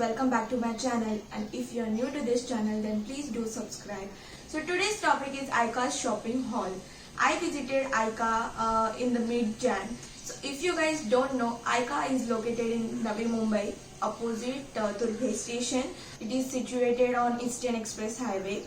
welcome back to my channel, and if you are new to this channel then please do subscribe. So today's topic is ICA's shopping haul. I visited ICA in the mid-Jan. So if you guys don't know, ICA is located in Navi Mumbai, opposite Tulhe station. It is situated on Eastern Express Highway.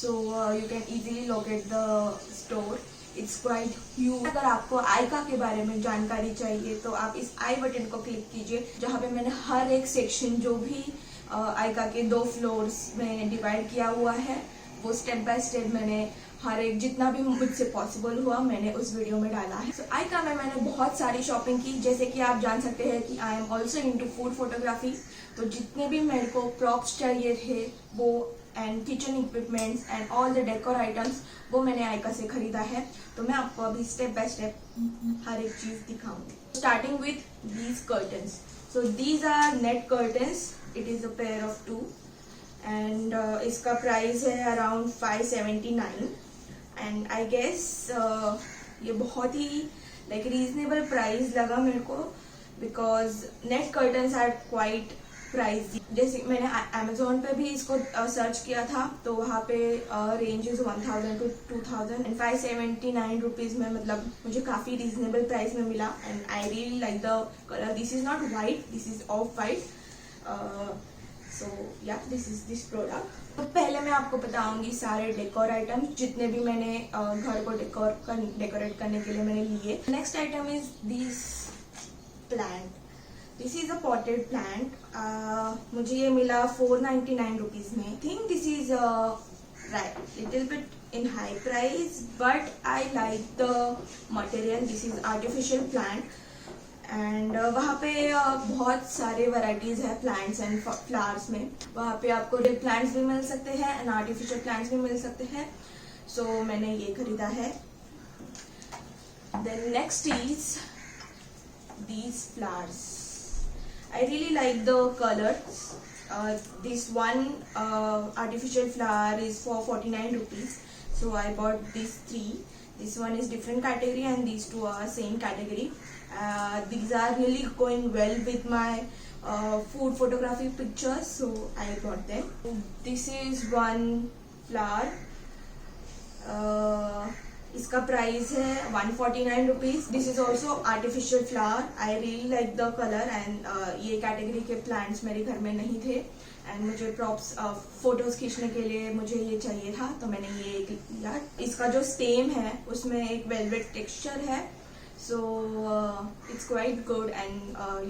So you can easily locate the store. It's quite huge. अगर आपको आइका के बारे में जानकारी चाहिए तो आप इस आई बटन को क्लिक कीजिए, जहाँ पे मैंने हर एक सेक्शन जो भी आइका के 2 फ्लोर्स में डिवाइड किया हुआ है वो स्टेप बाय स्टेप मैंने हर एक जितना भी मुझसे पॉसिबल हुआ मैंने उस वीडियो में डाला है. So, आइका में मैंने बहुत सारी शॉपिंग की. जैसे कि आप जान सकते हैं कि I am also into food photography. तो जितने भी मेरे को प्रॉप्स चाहिए थे वो and kitchen equipments and all the decor items वो मैंने आइका से खरीदा है. तो मैं आपको अभी स्टेप बाय स्टेप हर एक चीज दिखाऊंगी. Starting with these curtains. So these are net curtains. It is a pair of 2 and इसका प्राइस है अराउंड 579 एंड आई गेस ये बहुत ही लाइक रीजनेबल प्राइस लगा मेरे को, because net curtains are quite price. जैसे मैंने अमेजोन पे भी इसको सर्च किया था तो वहाँ पे रेंजेस 1000 to 2000 एंड 579 रुपीज में मतलब मुझे काफी रीजनेबल प्राइस में मिला. And I really like the colour. This is not white, this is off white. So yeah this is this product. तो पहले मैं आपको बताऊंगी सारे डेकोर आइटम्स जितने भी मैंने घर को डेकोरेट करने के लिए मैंने लिए. Next item is this plant. This is a potted plant. मुझे ये मिला 499 रुपीज में. I think this is little bit in high price but I like the material. This is artificial plant and वहाँ पे बहुत सारे वैरायटीज है plants and flowers में. वहाँ पे आपको रियल प्लांट्स भी मिल सकते हैं एंड आर्टिफिशियल प्लांट्स भी मिल सकते हैं. सो मैंने ये खरीदा है. Then next is these flowers. I really like the colors. This one artificial flower is for 49 rupees. So I bought these 3. This one is different category and these 2 are same category. These are really going well with my food photography pictures, so I bought them. This is one flower. इसका price है 149 rupees. This is also artificial flower. I really like the colour and ये category के plants मेरे घर में नहीं थे and मुझे प्रॉप्स फोटोज खींचने के लिए मुझे ये चाहिए था तो मैंने ये लिया. इसका जो स्टेम है उसमें एक वेलवेट टेक्सचर है. So it's quite good and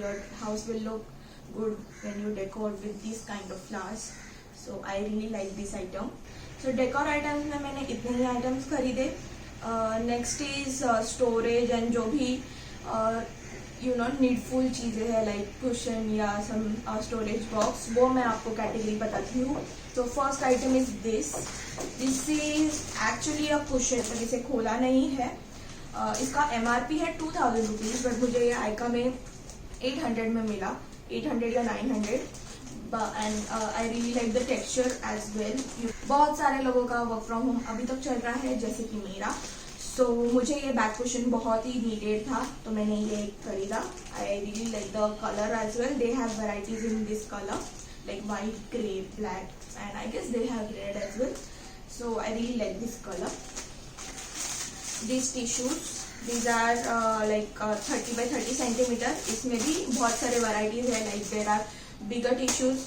your house will look good when you decor with this kind of flowers. So I really like this item. So decor items में मैंने इतने ही आइटम्स खरीदे. Next is storage and जो भी needful चीज़ें हैं like cushion या सम storage box वो मैं आपको कैटेगरी बताती हूँ. तो first item is this. This is actually a cushion. इसे खोला नहीं है. इसका MRP है 2000 रुपीज बट मुझे ये आइका में 800 में मिला. 800 या 900 and I really like the texture as well. बहुत सारे लोगों का वर्क फ्रॉम होम अभी तक चल रहा है जैसे कि मेरा. सो मुझे ये बैक कुशन बहुत ही नीडेड था तो मैंने ये खरीदा. I really like the colour as well. They have varieties in this colour like white, grey, black and I guess they have red as well. So I really like this colour. This tissues, these are like 30 by 30 centimetre. इसमें भी बहुत सारे varieties है like there are bigger tissues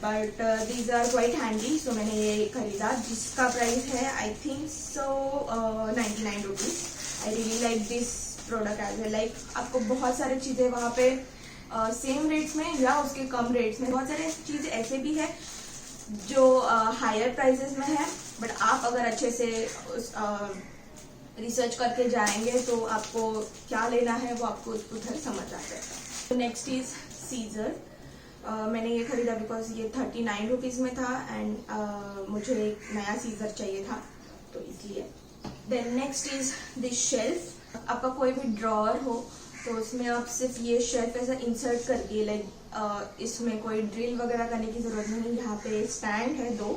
but these are quite handy. So मैंने ये खरीदा जिसका price है I think so 99 rupees. I really like this product as well. Like आपको बहुत सारी चीज़ें वहाँ पे सेम रेट्स में या उसके कम रेट्स में बहुत सारे चीज़ें ऐसे भी है जो हायर प्राइसेस में है बट आप अगर अच्छे से उस रिसर्च करके जाएंगे तो आपको क्या लेना है वो आपको उधर समझ आ जाएगा. Next is scissor. मैंने ये खरीदा बिकॉज ये 39 रुपीज में था एंड मुझे एक नया सीजर चाहिए था तो इसलिए. Then next is this shelf. आपका कोई भी ड्रॉअर हो तो उसमें आप सिर्फ ये शेल्फ ऐसा इंसर्ट करके लाइक इसमें कोई ड्रिल वगैरह करने की जरूरत नहीं. यहाँ पे स्टैंड है 2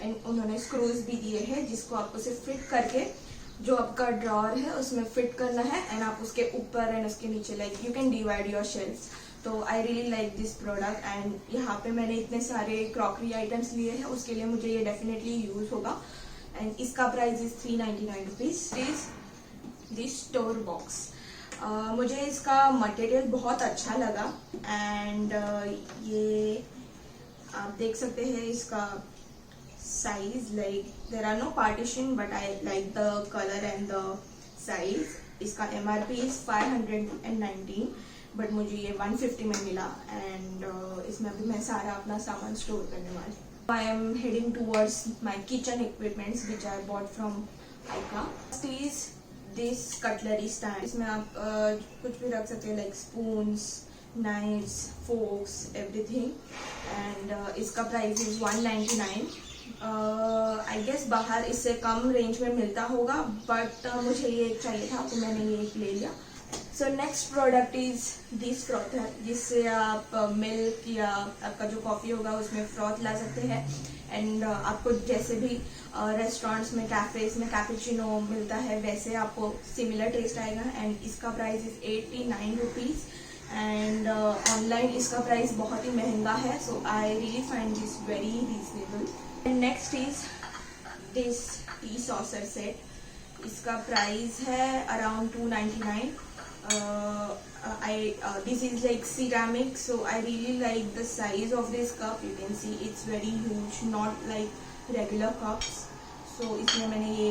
एंड उन्होंने स्क्रूज भी दिए हैं जिसको आपको सिर्फ फिट करके जो आपका ड्रॉअर है उसमें फिट करना है एंड आप उसके ऊपर एंड उसके नीचे like you can divide your shelf. तो I really like this product and यहाँ पे मैंने इतने सारे क्रॉकरी आइटम्स लिए हैं, उसके लिए मुझे ये डेफिनेटली यूज होगा। एंड इसका price is 399 rupees. Is this store box. मुझे इसका मटेरियल बहुत अच्छा लगा एंड ये आप देख सकते हैं इसका size, like there are no partition but I like the colour and the size. इसका MRP इज 519 बट मुझे ये 150 में मिला एंड इसमें अभी मैं सारा अपना सामान स्टोर करने वाली। I am heading towards my kitchen equipments which I bought from IKEA. Please this cutlery stand, इसमें आप कुछ भी रख सकते हैं like spoons, knives, forks, everything and इसका प्राइस इज 199। आई गेस बाहर इससे कम रेंज में मिलता होगा बट मुझे ये एक चाहिए था तो मैंने ये एक ले लिया। So next product is this frother, जिससे आप मिल्क या आपका जो कॉफ़ी होगा उसमें फ्रॉथ ला सकते हैं एंड आपको जैसे भी रेस्टोरेंट्स में, कैफेज में कैपेचिनो मिलता है वैसे आपको सिमिलर टेस्ट आएगा। एंड इसका price is 89 rupees and online इसका प्राइस बहुत ही महंगा है, so I really find this very reasonable. And next is this tea saucer set. इसका प्राइस है around 299। this is like ceramic, so I really like the size of this cup. You can see it's very huge, not like regular cups, so इसमें मैंने ये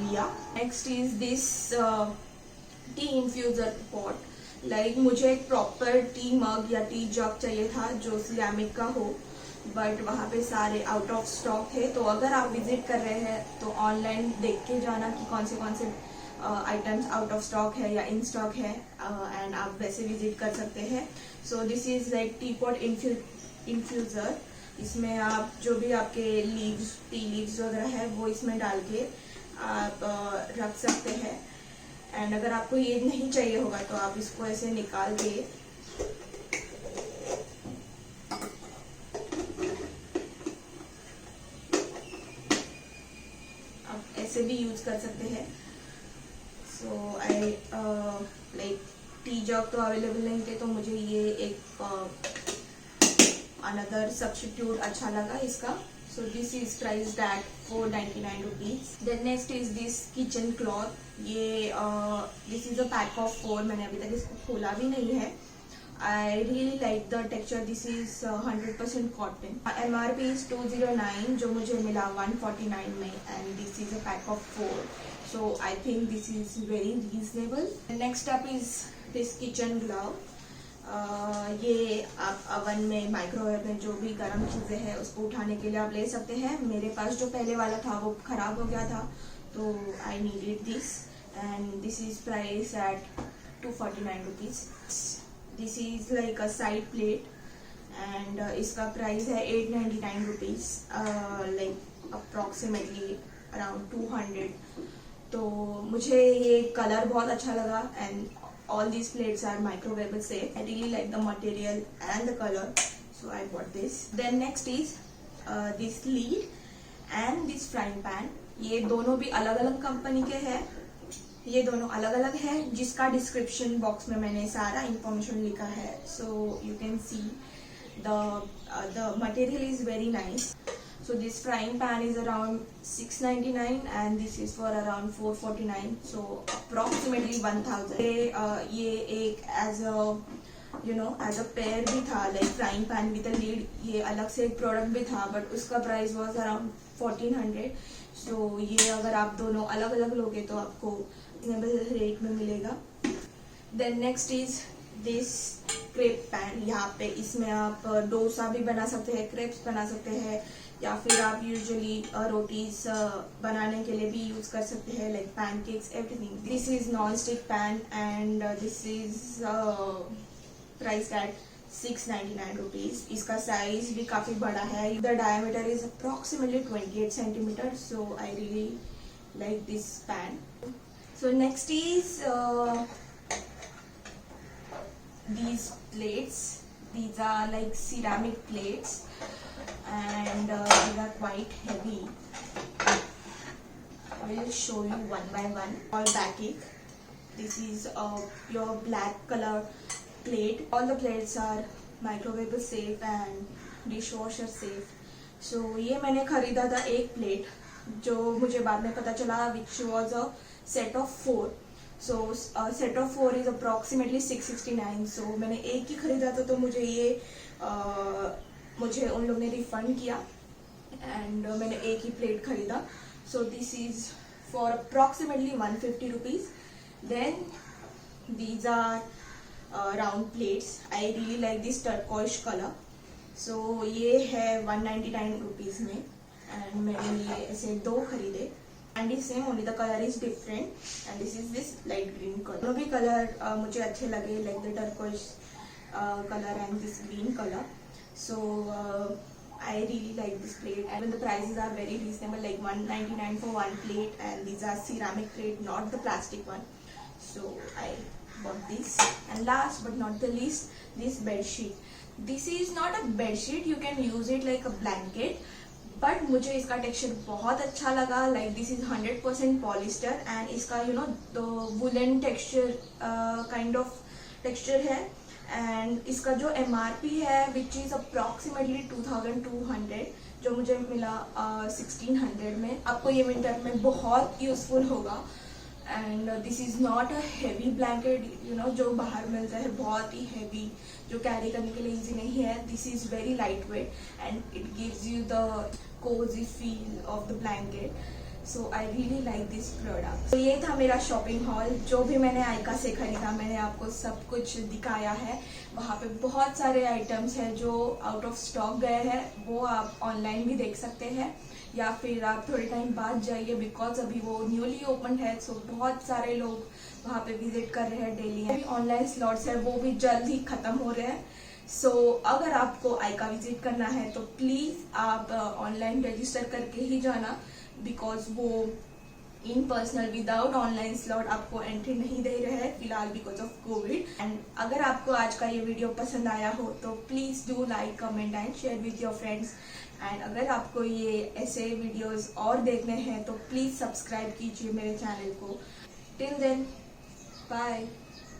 लिया। Next is this tea infuser pot. Like मुझे एक proper T मग या T जग चाहिए था जो सिरेमिक का हो बट वहाँ पे सारे आउट ऑफ स्टॉक है। तो अगर आप विजिट कर रहे हैं तो ऑनलाइन देख के जाना कि कौन से आइटम्स आउट ऑफ स्टॉक है या इन स्टॉक है एंड आप वैसे विजिट कर सकते हैं। So this is like T pot infuser. इसमें आप जो भी आपके लीव्स, टी लीव्स वगैरह है वो इसमें डाल के आप रख सकते हैं एंड अगर आपको ये नहीं चाहिए होगा तो आप इसको ऐसे निकाल के आप ऐसे भी यूज कर सकते हैं। सो आई लाइक टी जग तो अवेलेबल नहीं थे तो मुझे ये एक अनदर सब्स्टिट्यूट अच्छा लगा इसका। So this is priced at 499 rupees. Then next is this kitchen cloth. ये this is a pack of 4. मैंने अभी तक इसको खोला भी नहीं है। I really like the texture. This is 100% cotton. MRP is 209 जो मुझे मिला 149 में and this is a pack of 4. So I think this is very reasonable. The next up is this kitchen glove. ये आप अवन में, microwave में जो भी गर्म चीज़ें हैं उसको उठाने के लिए आप ले सकते हैं। मेरे पास जो पहले वाला था वो ख़राब हो गया था तो I needed this and this is price at 249 rupees. This is like a side plate and इसका प्राइस है 899 रुपीज़, लाइक अप्रॉक्सीमेटली अराउंड 200। तो मुझे ये कलर बहुत अच्छा लगा and all these plates are microwavable safe. I really like the material and the color, so I bought this. Then next is this lid and this frying pan. ये दोनों भी अलग अलग कंपनी के हैं, ये दोनों अलग अलग है जिसका डिस्क्रिप्शन बॉक्स में मैंने सारा इंफॉर्मेशन लिखा है। So you can see the material is very nice. So this frying pan is around 699 and this is for around 449, so approximately 1000. ये एक as a pair भी था, like frying pan with a lid, ये अलग से एक product भी था बट उसका प्राइस was around 1400. so ये अगर आप दोनों अलग अलग लोगे तो आपको रिजनेबल रेट में मिलेगा। Then next is this crepe pan. यहाँ पे इसमें आप डोसा भी बना सकते हैं, क्रेप्स बना सकते हैं या फिर आप यूजुअली रोटीज बनाने के लिए भी यूज कर सकते हैं, like pancakes, everything. This is non stick pan and this is price at 699 rupees. इसका साइज भी काफी बड़ा है, the diameter is approximately 28 centimetre, so I really like this pan. So next is these plates. These are like ceramic plates and these are quite heavy. I will show you one by one. All backing. This is a pure black color plate. All the plates are microwave safe and dishwasher safe. So ये मैंने खरीदा था एक plate, जो मुझे बाद में पता चला which was a set of 4. So set of 4 is approximately 669. So मैंने एक ही खरीदा था, तो मुझे ये मुझे उन लोगों ने रिफंड किया एंड मैंने एक ही प्लेट खरीदा. So this is for approximately 150 rupees. Then these are round plates. I really like this turquoise color. So ये है 199 rupees में एंड मैंने ये ऐसे 2 खरीदे. And is same, only the color is different. And this is this light green color. दोनों भी colour मुझे अच्छे लगे, like the turquoise color and this green color. So I really like this plate, and the prices are very reasonable, like 199 for one plate, and these are ceramic plate, not the plastic one. So I bought this. And last but not the least, this bed sheet. This is not a bed sheet, you can use it like a blanket, but मुझे इसका texture बहुत अच्छा लगा. Like this is 100% polyester and इसका woollen texture kind of texture है. And इसका जो MRP है विच इज़ अप्रॉक्सीमेटली 2200, जो मुझे मिला 1600 में. आपको ये विंटर में बहुत यूजफुल होगा. And this is not a heavy blanket, जो बाहर मिलता है बहुत ही हैवी, जो कैरी करने के लिए इजी नहीं है. This is very light weight and it gives you the cosy feel of the blanket. So I really like this product. तो ये था मेरा शॉपिंग हॉल. जो भी मैंने आइका से खरीदा मैंने आपको सब कुछ दिखाया है. वहाँ पे बहुत सारे आइटम्स हैं जो आउट ऑफ स्टॉक गए हैं, वो आप ऑनलाइन भी देख सकते हैं या फिर आप थोड़े टाइम बाद जाइए, बिकॉज अभी वो न्यूली ओपन है. सो बहुत सारे लोग वहाँ पे विजिट कर रहे हैं डेली. अभी ऑनलाइन स्लॉट्स है वो भी जल्द ही खत्म हो रहे हैं. सो अगर आपको आइका विजिट करना है तो प्लीज आप ऑनलाइन रजिस्टर करके ही जाना, बिकॉज वो इन पर्सनल विदाउट ऑनलाइन स्लॉट आपको एंट्री नहीं दे रहे हैं फिलहाल बिकॉज ऑफ कोविड. एंड अगर आपको आज का ये वीडियो पसंद आया हो तो please do like, comment and share with your friends. And अगर आपको ये ऐसे वीडियोस और देखने हैं तो प्लीज सब्सक्राइब कीजिए मेरे चैनल को. Till then, bye.